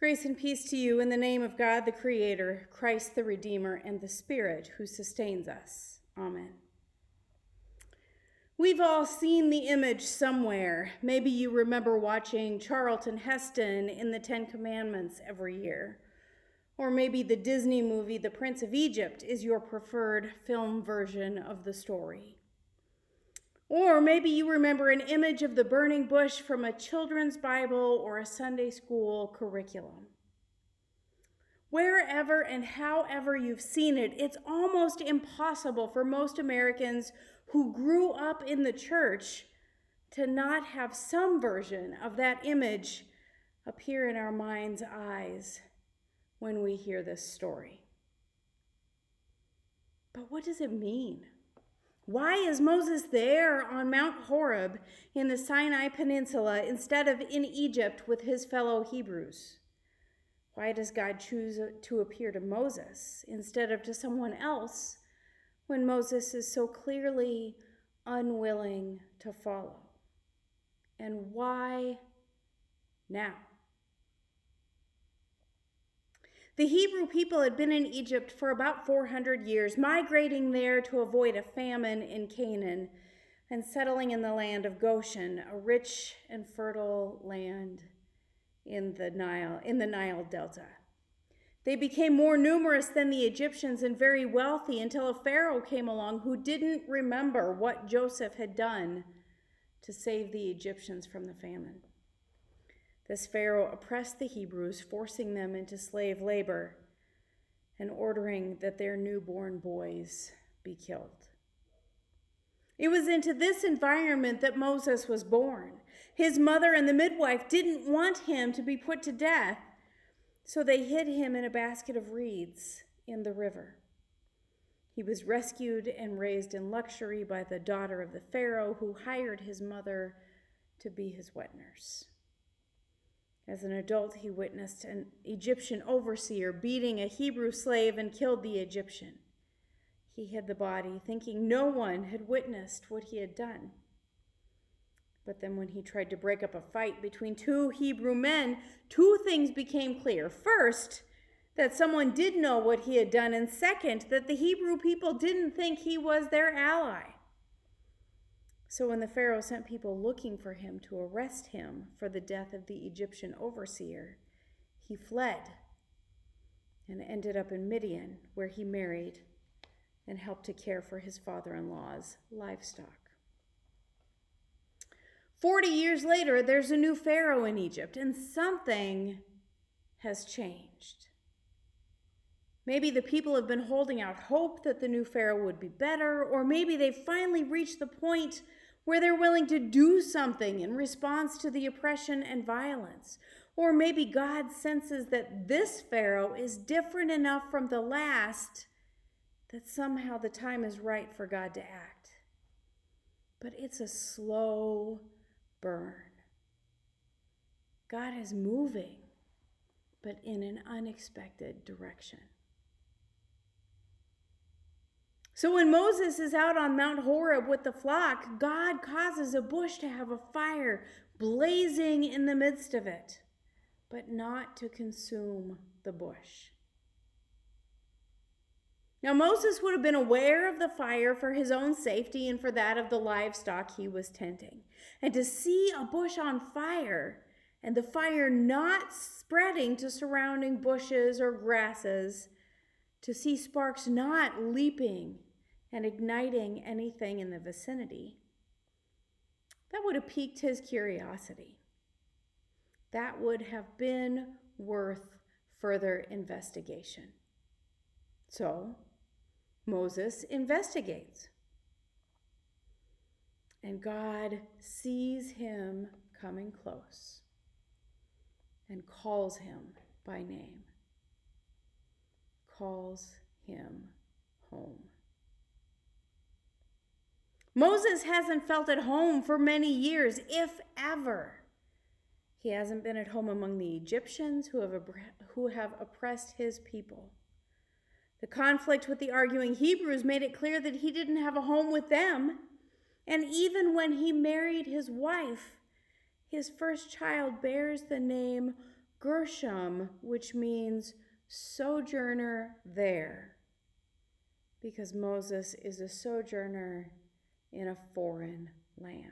Grace and peace to you in the name of God the Creator, Christ the Redeemer, and the Spirit who sustains us. Amen. We've all seen the image somewhere. Maybe you remember watching Charlton Heston in the Ten Commandments every year. Or maybe the Disney movie The Prince of Egypt is your preferred film version of the story. Or maybe you remember an image of the burning bush from a children's Bible or a Sunday school curriculum. Wherever and however you've seen it, it's almost impossible for most Americans who grew up in the church to not have some version of that image appear in our mind's eyes when we hear this story. But what does it mean? Why is Moses there on Mount Horeb in the Sinai Peninsula instead of in Egypt with his fellow Hebrews? Why does God choose to appear to Moses instead of to someone else when Moses is so clearly unwilling to follow? And why now? The Hebrew people had been in Egypt for about 400 years, migrating there to avoid a famine in Canaan and settling in the land of Goshen, a rich and fertile land in the Nile Delta. They became more numerous than the Egyptians and very wealthy until a pharaoh came along who didn't remember what Joseph had done to save the Egyptians from the famine. This pharaoh oppressed the Hebrews, forcing them into slave labor and ordering that their newborn boys be killed. It was into this environment that Moses was born. His mother and the midwife didn't want him to be put to death, so they hid him in a basket of reeds in the river. He was rescued and raised in luxury by the daughter of the pharaoh, who hired his mother to be his wet nurse. As an adult, he witnessed an Egyptian overseer beating a Hebrew slave and killed the Egyptian. He hid the body, thinking no one had witnessed what he had done. But then when he tried to break up a fight between two Hebrew men, two things became clear. First, that someone did know what he had done, and second, that the Hebrew people didn't think he was their ally. So when the Pharaoh sent people looking for him to arrest him for the death of the Egyptian overseer, he fled and ended up in Midian, where he married and helped to care for his father-in-law's livestock. 40 years later, there's a new Pharaoh in Egypt, and something has changed. Maybe the people have been holding out hope that the new Pharaoh would be better, or maybe they've finally reached the point where they're willing to do something in response to the oppression and violence. Or maybe God senses that this Pharaoh is different enough from the last that somehow the time is right for God to act. But it's a slow burn. God is moving, but in an unexpected direction. So when Moses is out on Mount Horeb with the flock, God causes a bush to have a fire blazing in the midst of it, but not to consume the bush. Now Moses would have been aware of the fire for his own safety and for that of the livestock he was tending. And to see a bush on fire and the fire not spreading to surrounding bushes or grasses, to see sparks not leaping and igniting anything in the vicinity, that would have piqued his curiosity. That would have been worth further investigation. So Moses investigates, and God sees him coming close and calls him by name. Calls him home. Moses hasn't felt at home for many years, if ever. He hasn't been at home among the Egyptians who have oppressed his people. The conflict with the arguing Hebrews made it clear that he didn't have a home with them. And even when he married his wife, his first child bears the name Gershom, which means sojourner there, because Moses is a sojourner in a foreign land.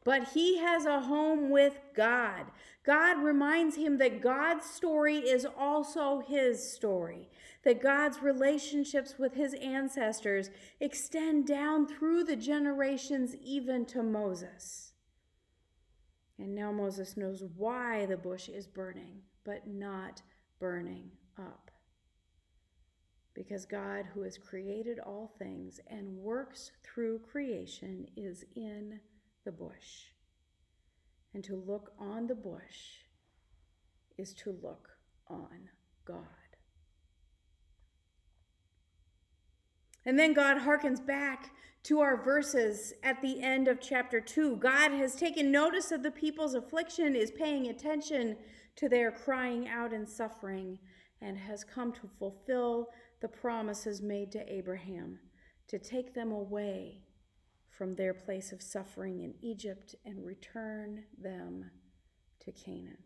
But he has a home with God. God reminds him that God's story is also his story, that God's relationships with his ancestors extend down through the generations, even to Moses. And now Moses knows why the bush is burning, but not burning up. Because God, who has created all things and works through creation, is in the bush. And to look on the bush is to look on God. And then God harkens back to our verses at the end of chapter 2. God has taken notice of the people's affliction, is paying attention to their crying out and suffering, and has come to fulfill the promises made to Abraham, to take them away from their place of suffering in Egypt and return them to Canaan.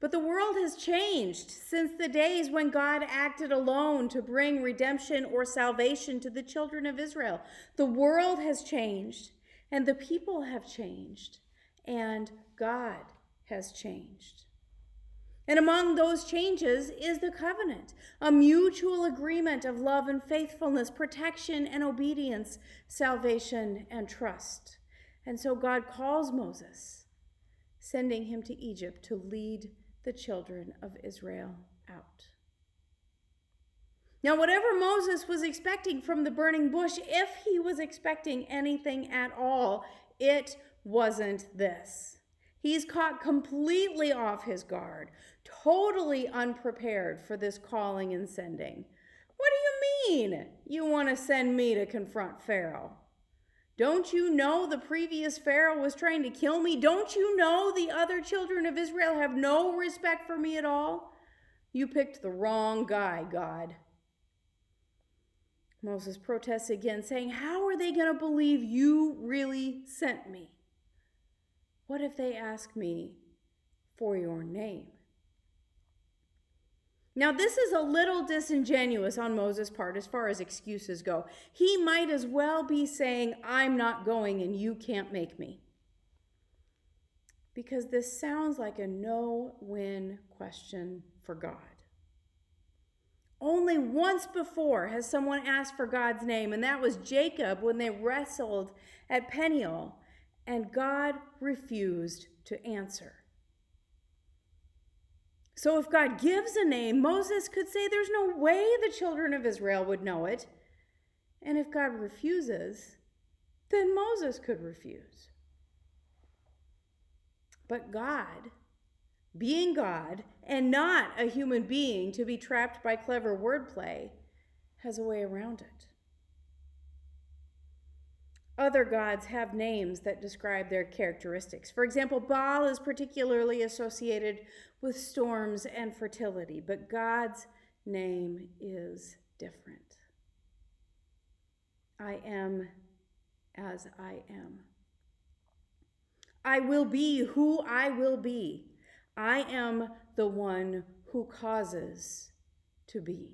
But the world has changed since the days when God acted alone to bring redemption or salvation to the children of Israel. The world has changed, and the people have changed, and God has changed. And among those changes is the covenant, a mutual agreement of love and faithfulness, protection and obedience, salvation and trust. And so God calls Moses, sending him to Egypt to lead the children of Israel out. Now, whatever Moses was expecting from the burning bush, if he was expecting anything at all, it wasn't this. He's caught completely off his guard, totally unprepared for this calling and sending. What do you mean you want to send me to confront Pharaoh? Don't you know the previous Pharaoh was trying to kill me? Don't you know the other children of Israel have no respect for me at all? You picked the wrong guy, God. Moses protests again, saying, how are they going to believe you really sent me? What if they ask me for your name? Now, this is a little disingenuous on Moses' part as far as excuses go. He might as well be saying, I'm not going and you can't make me. Because this sounds like a no-win question for God. Only once before has someone asked for God's name, and that was Jacob when they wrestled at Peniel, and God refused to answer. So if God gives a name, Moses could say there's no way the children of Israel would know it. And if God refuses, then Moses could refuse. But God, being God and not a human being to be trapped by clever wordplay, has a way around it. Other gods have names that describe their characteristics. For example, Baal is particularly associated with storms and fertility, but God's name is different. I am as I am. I will be who I will be. I am the one who causes to be.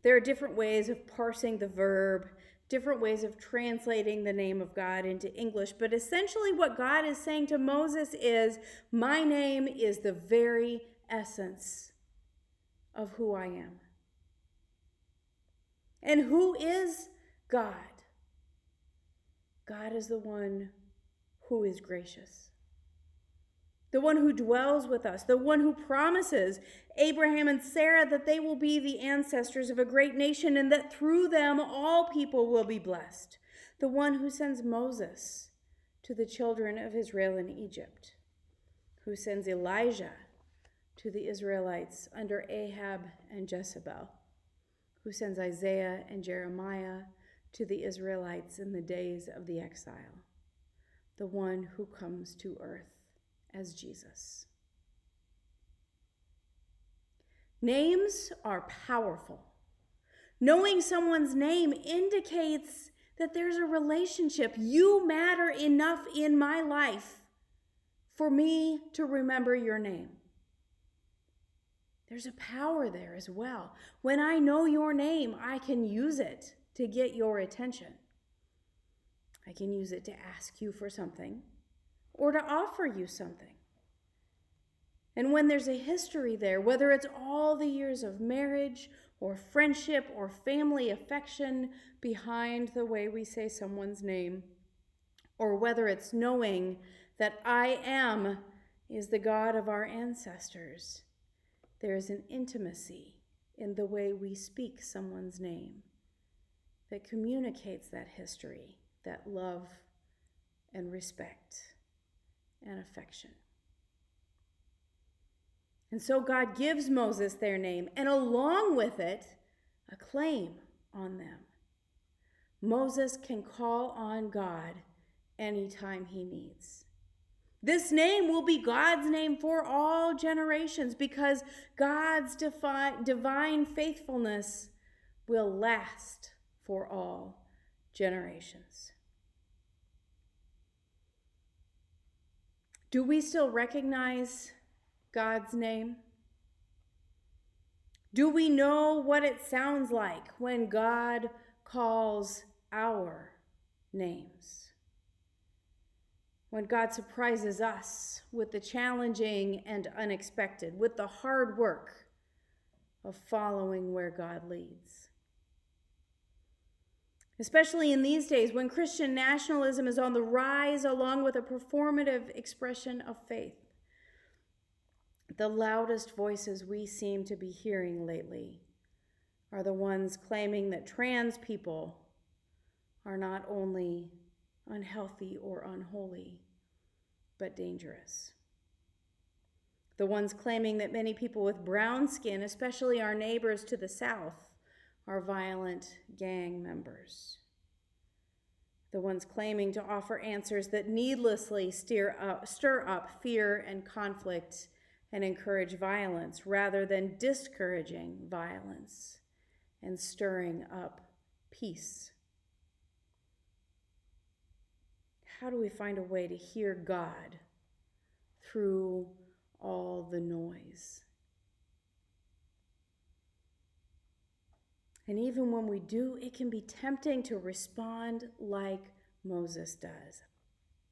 There are different ways of parsing the verb, different ways of translating the name of God into English, but essentially what God is saying to Moses is, my name is the very essence of who I am. And who is God? God is the one who is gracious, the one who dwells with us, the one who promises Abraham and Sarah that they will be the ancestors of a great nation and that through them all people will be blessed, the one who sends Moses to the children of Israel in Egypt, who sends Elijah to the Israelites under Ahab and Jezebel, who sends Isaiah and Jeremiah to the Israelites in the days of the exile, the one who comes to earth as Jesus. Names are powerful. Knowing someone's name indicates that there's a relationship. You matter enough in my life for me to remember your name. There's a power there as well. When I know your name, I can use it to get your attention. I can use it to ask you for something or to offer you something. And when there's a history there, whether it's all the years of marriage or friendship or family affection behind the way we say someone's name, or whether it's knowing that I am is the God of our ancestors, there is an intimacy in the way we speak someone's name that communicates that history, that love and respect and affection. And so God gives Moses their name, and along with it, a claim on them. Moses can call on God anytime he needs. This name will be God's name for all generations because God's divine faithfulness will last for all generations. Do we still recognize God's name? Do we know what it sounds like when God calls our names? When God surprises us with the challenging and unexpected, with the hard work of following where God leads. Especially in these days when Christian nationalism is on the rise along with a performative expression of faith. The loudest voices we seem to be hearing lately are the ones claiming that trans people are not only unhealthy or unholy, but dangerous. The ones claiming that many people with brown skin, especially our neighbors to the south, are violent gang members. The ones claiming to offer answers that needlessly stir up fear and conflict and encourage violence rather than discouraging violence and stirring up peace. How do we find a way to hear God through all the noise? And even when we do, it can be tempting to respond like Moses does.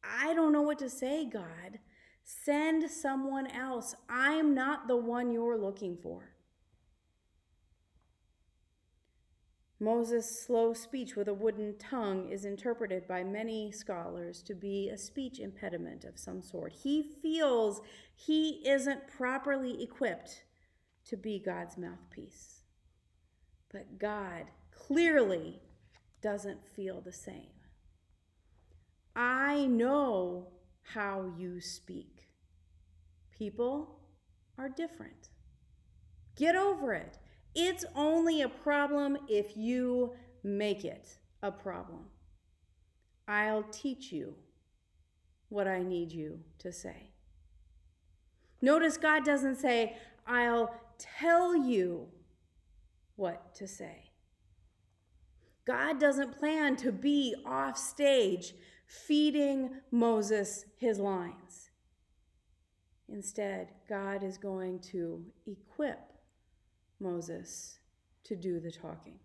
I don't know what to say, God. Send someone else. I'm not the one you're looking for. Moses' slow speech with a wooden tongue is interpreted by many scholars to be a speech impediment of some sort. He feels he isn't properly equipped to be God's mouthpiece. But God clearly doesn't feel the same. I know how you speak. People are different. Get over it. It's only a problem if you make it a problem. I'll teach you what I need you to say. Notice God doesn't say, I'll tell you what to say. God doesn't plan to be off stage feeding Moses his lines. Instead, God is going to equip Moses to do the talking.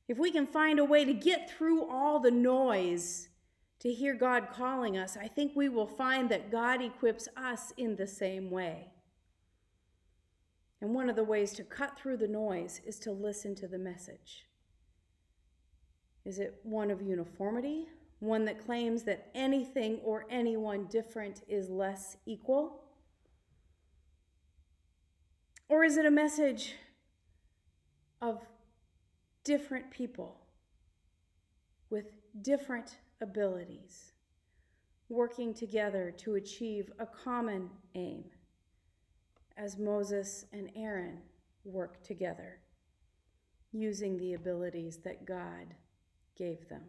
If we can find a way to get through all the noise to hear God calling us, I think we will find that God equips us in the same way. And one of the ways to cut through the noise is to listen to the message. Is it one of uniformity? One that claims that anything or anyone different is less equal? Or is it a message of different people with different abilities working together to achieve a common aim as Moses and Aaron work together, using the abilities that God gave them?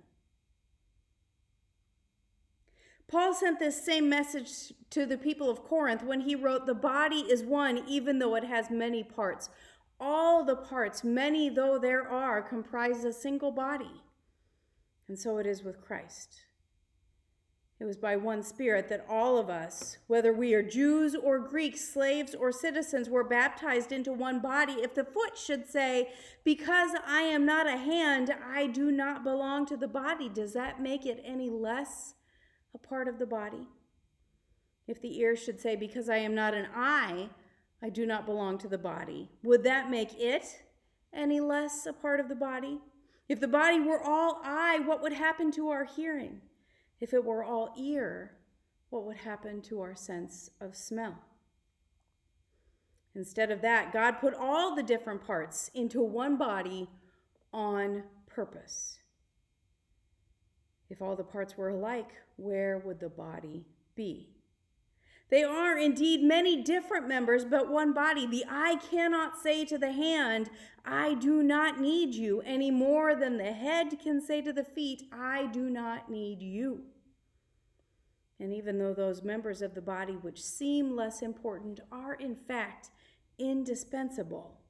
Paul sent this same message to the people of Corinth when he wrote, "The body is one, even though it has many parts. All the parts, many though there are, comprise a single body. And so it is with Christ. It was by one Spirit that all of us, whether we are Jews or Greeks, slaves or citizens, were baptized into one body. If the foot should say, because I am not a hand, I do not belong to the body, does that make it any less a part of the body? If the ear should say, because I am not an eye, I do not belong to the body, would that make it any less a part of the body? If the body were all eye, what would happen to our hearing? If it were all ear, what would happen to our sense of smell? Instead of that, God put all the different parts into one body on purpose. If all the parts were alike, where would the body be? They are indeed many different members, but one body. The eye cannot say to the hand, I do not need you, any more than the head can say to the feet, I do not need you. And even though those members of the body which seem less important are in fact indispensable,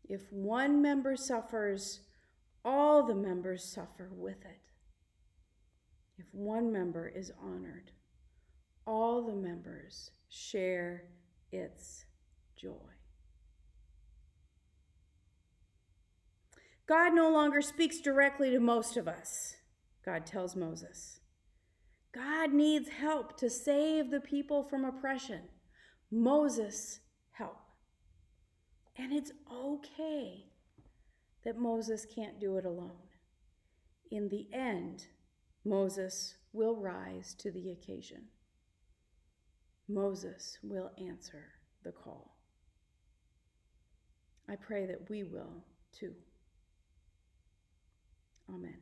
if one member suffers, all the members suffer with it. If one member is honored, all the members share its joy. God no longer speaks directly to most of us, God tells Moses. God needs help to save the people from oppression. Moses, help. And it's okay that Moses can't do it alone. In the end, Moses will rise to the occasion. Moses will answer the call. I pray that we will too. Amen.